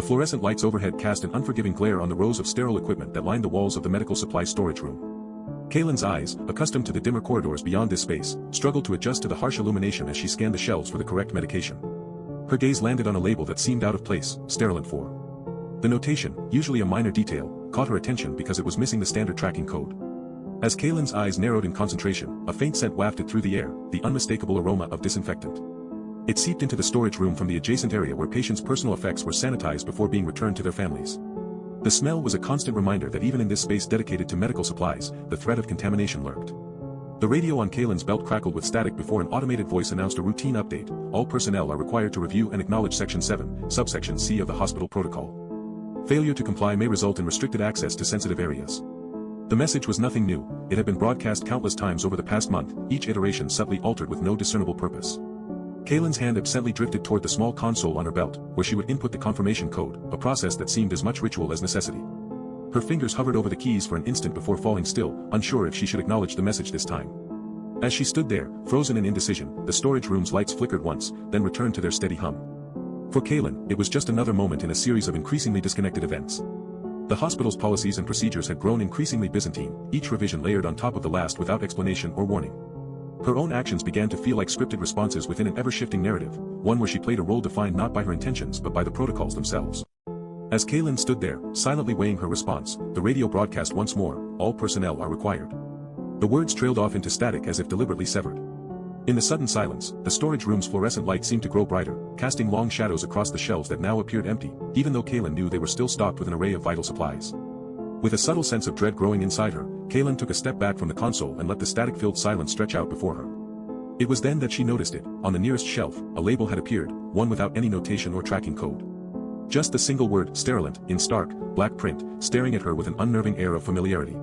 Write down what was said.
The fluorescent lights overhead cast an unforgiving glare on the rows of sterile equipment that lined the walls of the medical supply storage room. Kaelin's eyes, accustomed to the dimmer corridors beyond this space, struggled to adjust to the harsh illumination as she scanned the shelves for the correct medication. Her gaze landed on a label that seemed out of place, Sterilant 4. The notation, usually a minor detail, caught her attention because it was missing the standard tracking code. As Kaelin's eyes narrowed in concentration, a faint scent wafted through the air, the unmistakable aroma of disinfectant. It seeped into the storage room from the adjacent area where patients' personal effects were sanitized before being returned to their families. The smell was a constant reminder that even in this space dedicated to medical supplies, the threat of contamination lurked. The radio on Kaelin's belt crackled with static before an automated voice announced a routine update: all personnel are required to review and acknowledge Section 7, Subsection C of the hospital protocol. Failure to comply may result in restricted access to sensitive areas. The message was nothing new, it had been broadcast countless times over the past month, each iteration subtly altered with no discernible purpose. Kaelin's hand absently drifted toward the small console on her belt, where she would input the confirmation code, a process that seemed as much ritual as necessity. Her fingers hovered over the keys for an instant before falling still, unsure if she should acknowledge the message this time. As she stood there, frozen in indecision, the storage room's lights flickered once, then returned to their steady hum. For Kaelin, it was just another moment in a series of increasingly disconnected events. The hospital's policies and procedures had grown increasingly Byzantine, each revision layered on top of the last without explanation or warning. Her own actions began to feel like scripted responses within an ever-shifting narrative, one where she played a role defined not by her intentions but by the protocols themselves. As Kaelin stood there, silently weighing her response, the radio broadcast once more, all personnel are required. The words trailed off into static as if deliberately severed. In the sudden silence, the storage room's fluorescent light seemed to grow brighter, casting long shadows across the shelves that now appeared empty, even though Kaelin knew they were still stocked with an array of vital supplies. With a subtle sense of dread growing inside her, Kaelin took a step back from the console and let the static-filled silence stretch out before her. It was then that she noticed it. On the nearest shelf, a label had appeared, one without any notation or tracking code. Just the single word, Sterilant, in stark, black print, staring at her with an unnerving air of familiarity.